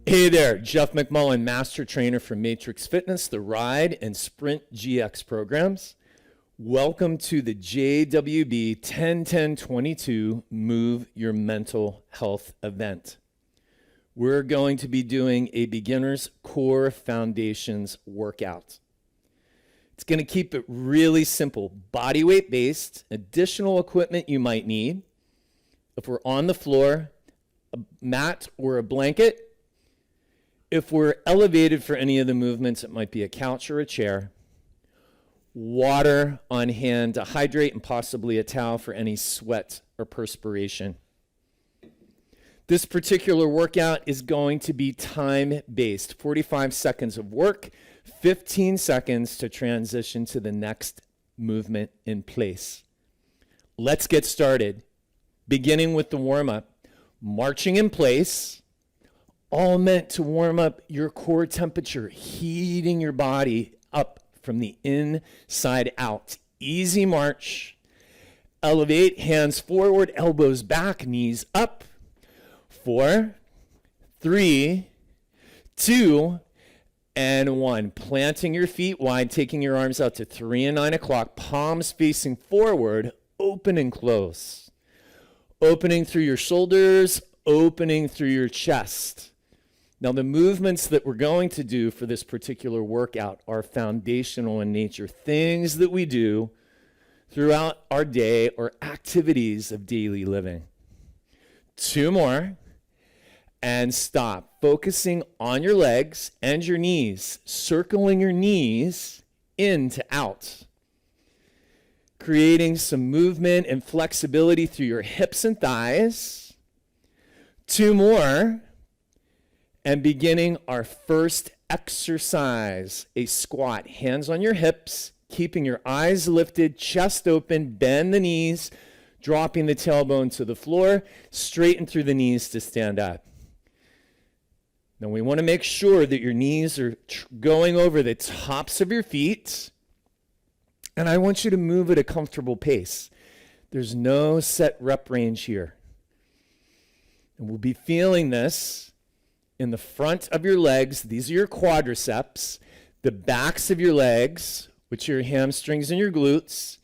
Hey there, Jeff McMullen, Master Trainer for Matrix Fitness, the Ride and Sprint GX programs. Welcome to the JWB 10-10-22 Move Your Mental Health event. We're going to be doing a beginner's core foundations workout. It's going to keep it really simple, body weight based, additional equipment you might need. If we're on the floor, a mat or a blanket. If we're elevated for any of the movements, it might be a couch or a chair. Water on hand to hydrate and possibly a towel for any sweat or perspiration. This particular workout is going to be time-based, 45 seconds of work, 15 seconds to transition to the next movement in place. Let's get started, beginning with the warm-up. Marching in place, all meant to warm up your core temperature, heating your body up from the inside out. Easy march. Elevate, hands forward, elbows back, knees up. 4, 3, 2, and 1. Planting your feet wide, taking your arms out to 3 and 9 o'clock, palms facing forward, open and close. Opening through your shoulders, opening through your chest. Now, the movements that we're going to do for this particular workout are foundational in nature, things that we do throughout our day or activities of daily living. 2 more, and stop. Focusing on your legs and your knees, circling your knees in to out. Creating some movement and flexibility through your hips and thighs. 2 more. And beginning our first exercise, a squat. Hands on your hips, keeping your eyes lifted, chest open, bend the knees, dropping the tailbone to the floor, straighten through the knees to stand up. Now we want to make sure that your knees are going over the tops of your feet, and I want you to move at a comfortable pace. There's no set rep range here. And we'll be feeling this in the front of your legs. These are your quadriceps, the backs of your legs, which are your hamstrings and your glutes.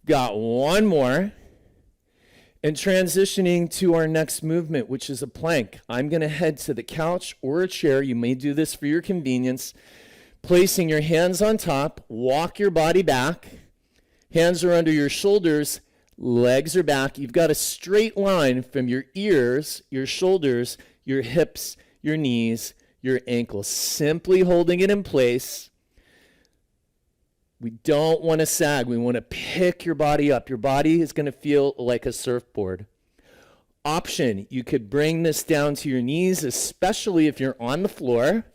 Got 1 more. And transitioning to our next movement, which is a plank. I'm going to head to the couch or a chair. You may do this for your convenience. Placing your hands on top, walk your body back. Hands are under your shoulders. Legs are back. You've got a straight line from your ears, your shoulders, your hips, your knees, your ankles. Simply holding it in place. We don't want to sag. We want to pick your body up. Your body is going to feel like a surfboard. Option, you could bring this down to your knees, especially if you're on the floor,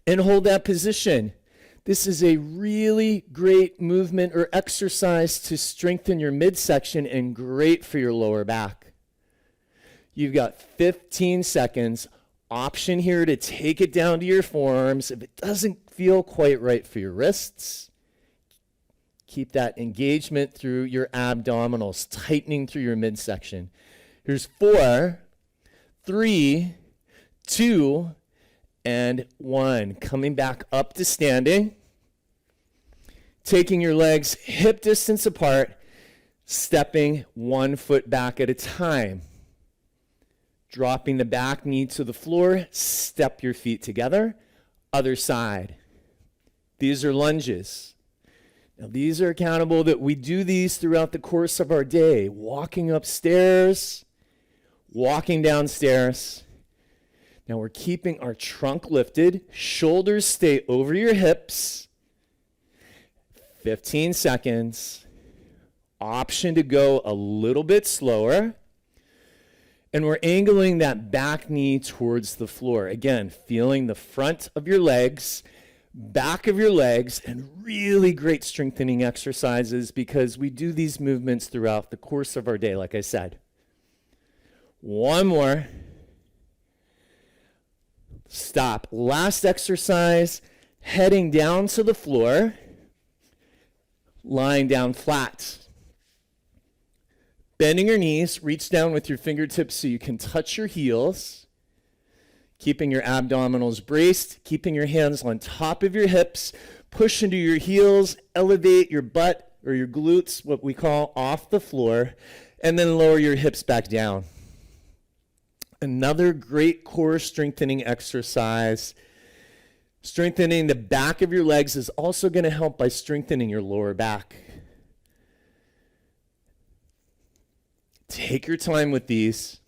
and hold that position. This is a really great movement or exercise to strengthen your midsection and great for your lower back. You've got 15 seconds. Option here to take it down to your forearms. If it doesn't feel quite right for your wrists, keep that engagement through your abdominals, tightening through your midsection. Here's 4, 3, 2, and 1. Coming back up to standing. Taking your legs hip distance apart, stepping 1 foot back at a time. Dropping the back knee to the floor, step your feet together. Other side. These are lunges. Now these are accountable that we do these throughout the course of our day. Walking upstairs, walking downstairs. Now we're keeping our trunk lifted, shoulders stay over your hips. 15 seconds. Option to go a little bit slower. And we're angling that back knee towards the floor. Again, feeling the front of your legs, back of your legs, and really great strengthening exercises because we do these movements throughout the course of our day, like I said. 1 more. Stop. Last exercise, heading down to the floor, lying down flat. Bending your knees, reach down with your fingertips so you can touch your heels, keeping your abdominals braced, keeping your hands on top of your hips, push into your heels, elevate your butt or your glutes, what we call off the floor, and then lower your hips back down. Another great core strengthening exercise. Strengthening the back of your legs is also going to help by strengthening your lower back. Take your time with these.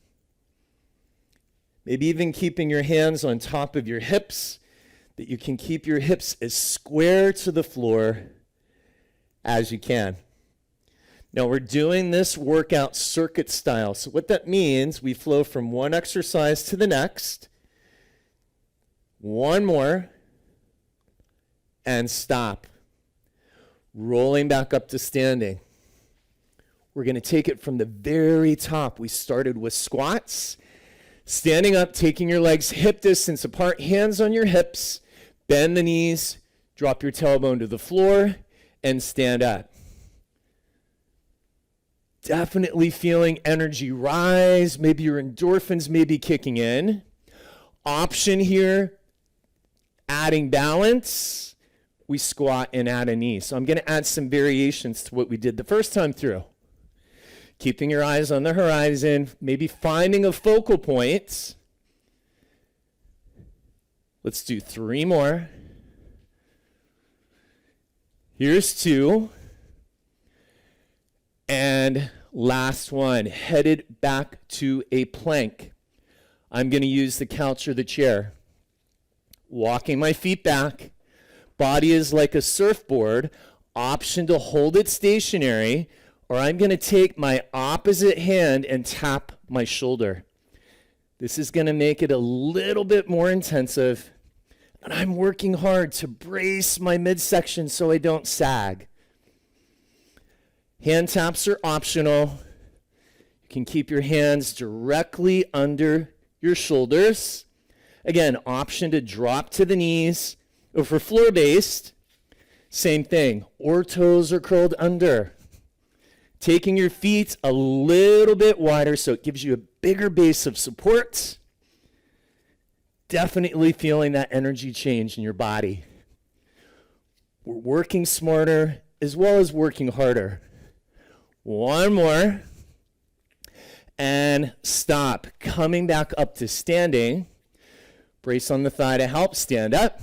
Maybe even keeping your hands on top of your hips, that you can keep your hips as square to the floor as you can. Now we're doing this workout circuit style. So what that means, we flow from one exercise to the next, one more, and stop. Rolling back up to standing. We're going to take it from the very top. We started with squats. Standing up, taking your legs hip distance apart, hands on your hips, bend the knees, drop your tailbone to the floor, and stand up. Definitely feeling energy rise. Maybe your endorphins may be kicking in. Option here, adding balance. We squat and add a knee. So I'm going to add some variations to what we did the first time through. Keeping your eyes on the horizon, maybe finding a focal point. Let's do 3 more. Here's 2. And last one, headed back to a plank. I'm going to use the couch or the chair. Walking my feet back. Body is like a surfboard. Option to hold it stationary, or I'm going to take my opposite hand and tap my shoulder. This is going to make it a little bit more intensive. And I'm working hard to brace my midsection so I don't sag. Hand taps are optional. You can keep your hands directly under your shoulders. Again, option to drop to the knees. Or for floor-based, same thing. Or toes are curled under. Taking your feet a little bit wider so it gives you a bigger base of support. Definitely feeling that energy change in your body. We're working smarter as well as working harder. One more. And stop. Coming back up to standing. Brace on the thigh to help stand up.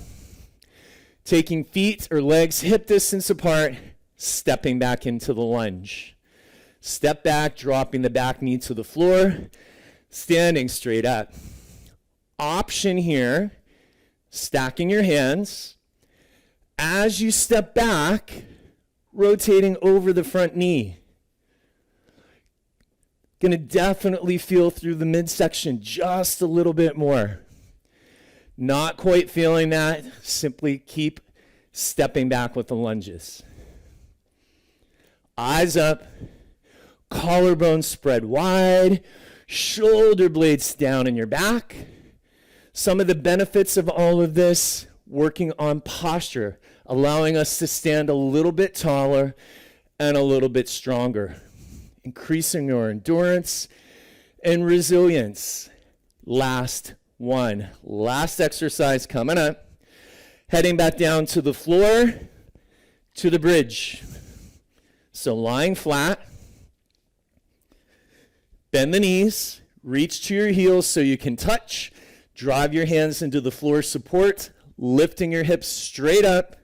Taking feet or legs hip distance apart. Stepping back into the lunge. Step back, dropping the back knee to the floor, standing straight up. Option here, stacking your hands. As you step back, rotating over the front knee. Going to definitely feel through the midsection just a little bit more. Not quite feeling that, simply keep stepping back with the lunges. Eyes up. Collarbones spread wide, shoulder blades down in your back. Some of the benefits of all of this, working on posture, allowing us to stand a little bit taller and a little bit stronger, increasing your endurance and resilience. Last one, last exercise coming up. Heading back down to the floor, to the bridge. So lying flat. Bend the knees, reach to your heels so you can touch, drive your hands into the floor support, lifting your hips straight up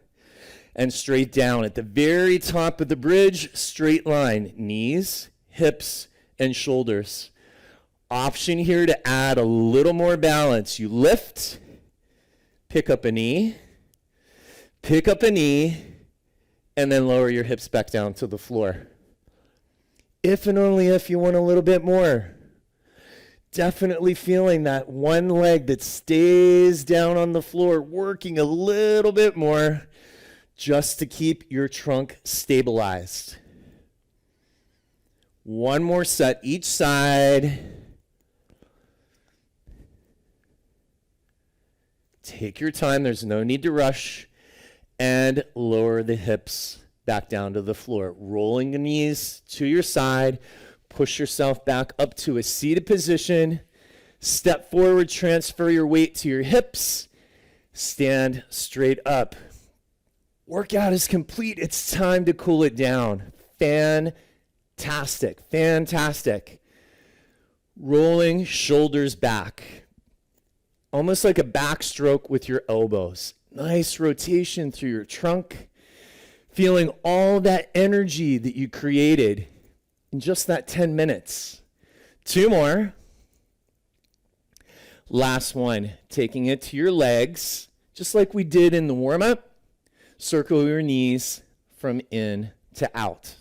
and straight down. At the very top of the bridge, straight line, knees, hips, and shoulders. Option here to add a little more balance. You lift, pick up a knee, and then lower your hips back down to the floor. If and only if you want a little bit more. Definitely feeling that one leg that stays down on the floor, working a little bit more just to keep your trunk stabilized. One more set each side. Take your time, there's no need to rush. And lower the hips back down to the floor. Rolling the knees to your side, Push yourself back up to a seated position. Step forward, transfer your weight to your hips. Stand straight up. Workout is complete. It's time to cool it down. Fantastic, fantastic. Rolling shoulders back. Almost like a backstroke with your elbows. Nice rotation through your trunk. Feeling all that energy that you created in just that 10 minutes. 2 more. Last one, taking it to your legs, just like we did in the warm-up. Circle your knees from in to out.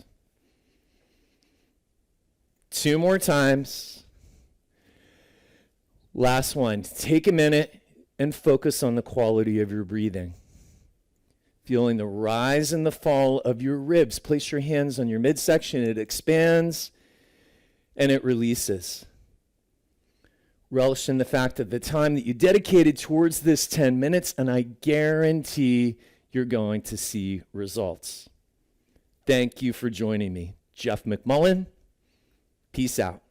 2 more times. Last one, take a minute and focus on the quality of your breathing. Feeling the rise and the fall of your ribs. Place your hands on your midsection. It expands and it releases. Relish in the fact of the time that you dedicated towards this 10 minutes, and I guarantee you're going to see results. Thank you for joining me. Jeff McMullen, peace out.